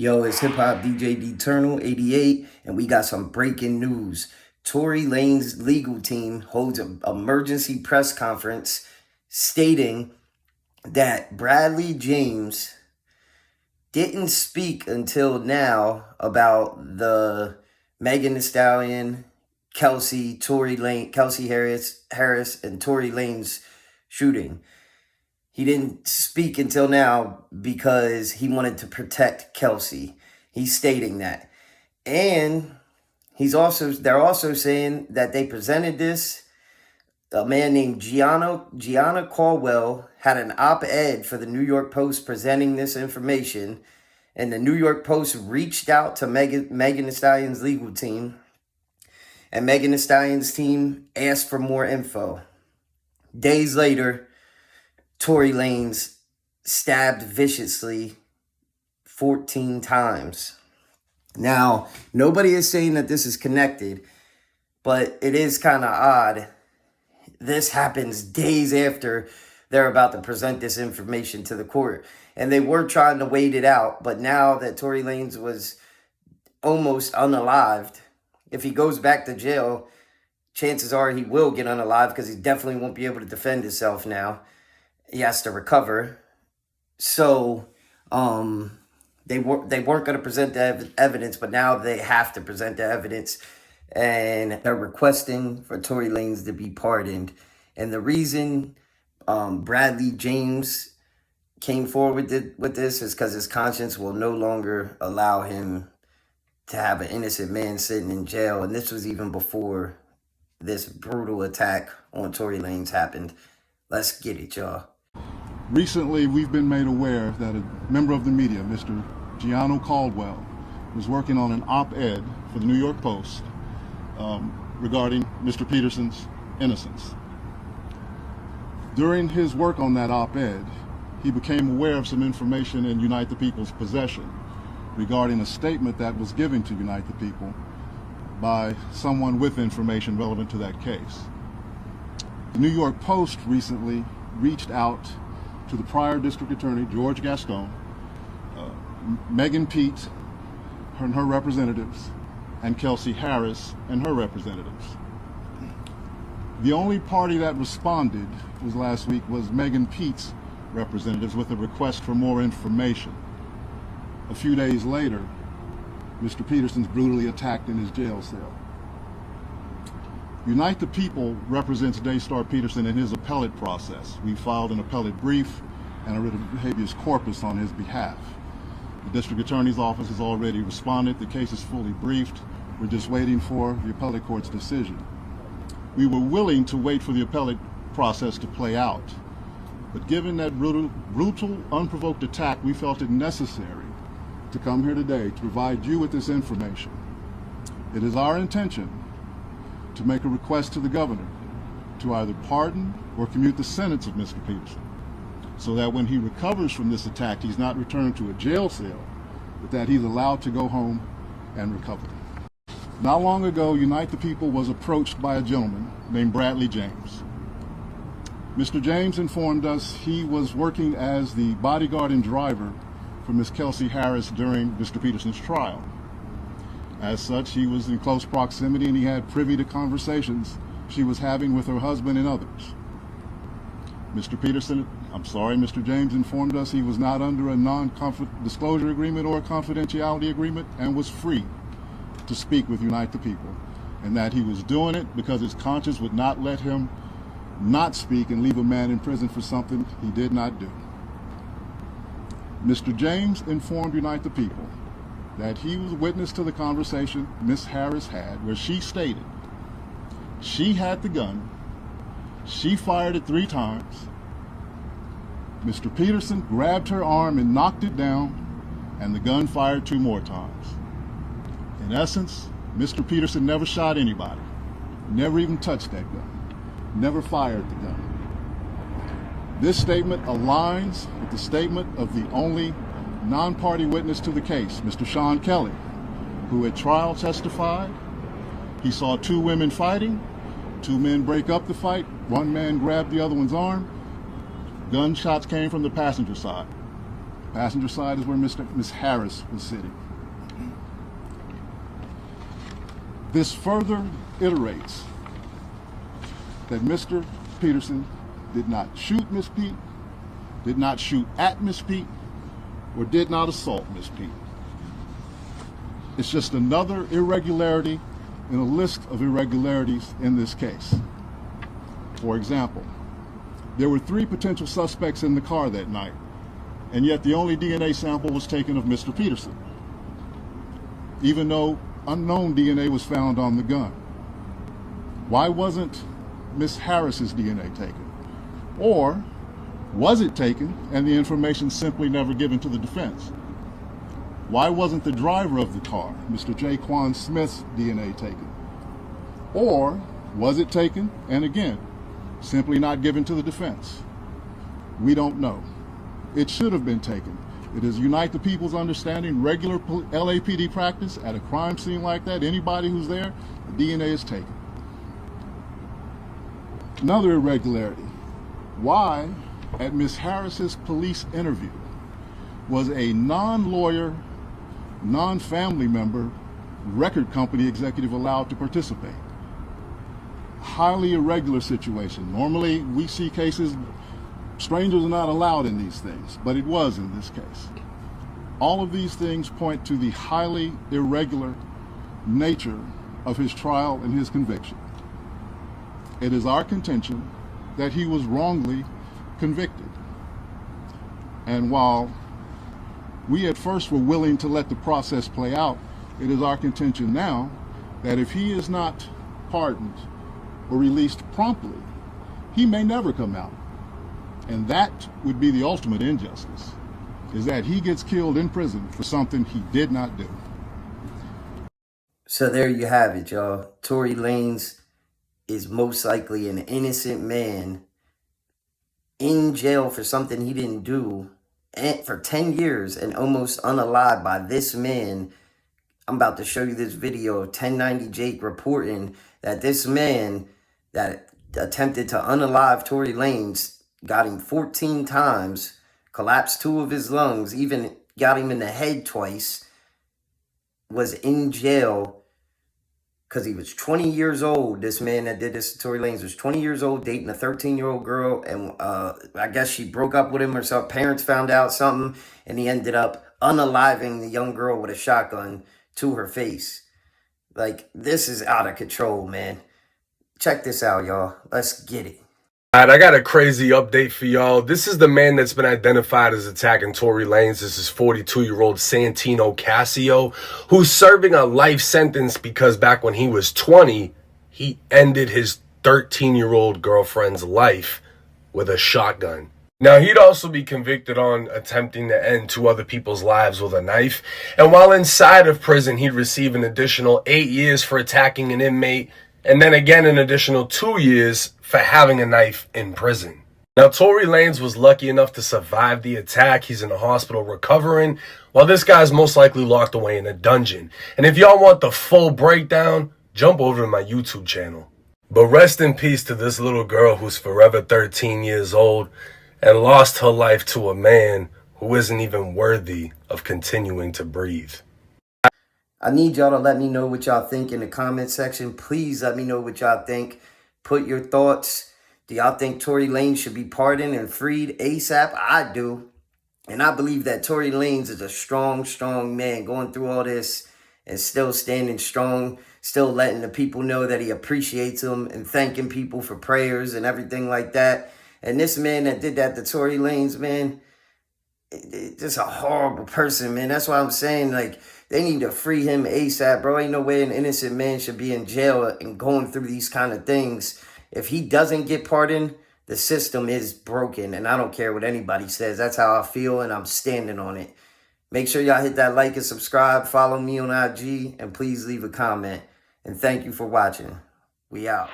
Yo, it's Hip Hop DJ Eternal 88, and we got some breaking news. Tory Lanez legal team holds an emergency press conference stating that Bradley James didn't speak until now about the Megan Thee Stallion, Kelsey Harris, and Tory Lanez shooting. He didn't speak until now because he wanted to protect Kelsey. He's stating that. And they're also saying that they presented this. A man named Gianna Caldwell had an op-ed for the New York Post presenting this information. And the New York Post reached out to Megan Thee Stallion's legal team. And Megan Thee Stallion's team asked for more info. Days later, Tory Lanez stabbed viciously 14 times. Now, nobody is saying that this is connected, but it is kind of odd. This happens days after they're about to present this information to the court. And they were trying to wait it out, but now that Tory Lanez was almost unalived, if he goes back to jail, chances are he will get unalived because he definitely won't be able to defend himself now. He has to recover. So they weren't going to present the evidence, but now they have to present the evidence. And they're requesting for Tory Lanez to be pardoned. And the reason Bradley James came forward with this is because his conscience will no longer allow him to have an innocent man sitting in jail. And this was even before this brutal attack on Tory Lanez happened. Let's get it, y'all. Recently, we've been made aware that a member of the media, Mr. Gianna Caldwell, was working on an op-ed for the New York Post regarding Mr. Peterson's innocence. During his work on that op-ed, he became aware of some information in Unite the People's possession regarding a statement that was given to Unite the People by someone with information relevant to that case. The New York Post recently reached out to the prior district attorney, George Gascon, Megan Pete and her representatives, and Kelsey Harris and her representatives. The only party that responded last week was Megan Pete's representatives with a request for more information. A few days later, Mr. Peterson's brutally attacked in his jail cell. Unite the People represents Daystar Peterson in his appellate process. We filed an appellate brief and a writ of habeas corpus on his behalf. The district attorney's office has already responded. The case is fully briefed. We're just waiting for the appellate court's decision. We were willing to wait for the appellate process to play out, but given that brutal, unprovoked attack, we felt it necessary to come here today to provide you with this information. It is our intention to make a request to the governor to either pardon or commute the sentence of Mr. Peterson, so that when he recovers from this attack, he's not returned to a jail cell, but that he's allowed to go home and recover. Not long ago, Unite the People was approached by a gentleman named Bradley James. Mr. James informed us he was working as the bodyguard and driver for Ms. Kelsey Harris during Mr. Peterson's trial. As such, he was in close proximity and he had privy to conversations she was having with her husband and others. Mr. James informed us he was not under a non-disclosure agreement or a confidentiality agreement and was free to speak with Unite the People, and that he was doing it because his conscience would not let him not speak and leave a man in prison for something he did not do. Mr. James informed Unite the People that he was witness to the conversation Ms. Harris had, where she stated she had the gun, she fired it 3 times, Mr. Peterson grabbed her arm and knocked it down, and the gun fired 2 more times. In essence, Mr. Peterson never shot anybody, never even touched that gun, never fired the gun. This statement aligns with the statement of the only non-party witness to the case, Mr. Sean Kelly, who at trial testified he saw 2 women fighting, 2 men break up the fight, 1 man grabbed the other one's arm, Gunshots came from the passenger side. Passenger side is where Miss Harris was sitting. This further iterates that Mr. Peterson did not shoot Miss Pete, did not shoot at Miss Pete, or did not assault Miss Pete. It's just another irregularity in a list of irregularities in this case. For example, there were 3 potential suspects in the car that night, and yet the only DNA sample was taken of Mr. Peterson, even though unknown DNA was found on the gun. Why wasn't Miss Harris's DNA taken? Or was it taken and the information simply never given to the defense? Why wasn't the driver of the car, Mr. Jaquan Smith's DNA taken? Or was it taken and again, simply not given to the defense? We don't know. It should have been taken. It is Unite the People's understanding, regular LAPD practice at a crime scene like that, anybody who's there, the DNA is taken. Another irregularity. Why, at Miss Harris's police interview, was a non-lawyer, non-family member record company executive allowed to participate? Highly irregular situation. Normally, we see cases, strangers are not allowed in these things, but it was in this case. All of these things point to the highly irregular nature of his trial and his conviction. It is our contention that he was wrongly convicted. And while we at first were willing to let the process play out, it is our contention now that if he is not pardoned or released promptly, he may never come out. And that would be the ultimate injustice, is that he gets killed in prison for something he did not do. So there you have it, y'all. Tory Lanez is most likely an innocent man in jail for something he didn't do for 10 years and almost unalived by this man. I'm about to show you this video of 1090 Jake reporting that this man that attempted to unalive Tory Lanez got him 14 times, collapsed 2 of his lungs, even got him in the head twice, was in jail because he was 20 years old. This man that did this to Tory Lanez was 20 years old, dating a 13-year-old girl, and I guess she broke up with him or some parents found out something, and he ended up unaliving the young girl with a shotgun to her face. Like, this is out of control, man. Check this out, y'all. Let's get it. All right, I got a crazy update for y'all. This is the man that's been identified as attacking Tory Lanez. This is 42-year-old Santino Casio, who's serving a life sentence because back when he was 20, he ended his 13-year-old girlfriend's life with a shotgun. Now, he'd also be convicted on attempting to end 2 other people's lives with a knife. And while inside of prison, he'd receive an additional 8 years for attacking an inmate, and then again an additional 2 years for having a knife in prison. Now, Tory Lanez was lucky enough to survive the attack. He's in the hospital recovering, while this guy's most likely locked away in a dungeon. And if y'all want the full breakdown, jump over to my YouTube channel. But rest in peace to this little girl who's forever 13 years old and lost her life to a man who isn't even worthy of continuing to breathe. I need y'all to let me know what y'all think in the comment section. Please let me know what y'all think. Put your thoughts. Do y'all think Tory Lanez should be pardoned and freed ASAP? I do. And I believe that Tory Lanez is a strong, strong man going through all this and still standing strong, still letting the people know that he appreciates them and thanking people for prayers and everything like that. And this man that did that to Tory Lanez, man, just a horrible person, man. That's why I'm saying, like, they need to free him ASAP, bro. Ain't no way an innocent man should be in jail and going through these kind of things. If he doesn't get pardoned, the system is broken. And I don't care what anybody says. That's how I feel, and I'm standing on it. Make sure y'all hit that like and subscribe. Follow me on IG, and please leave a comment. And thank you for watching. We out.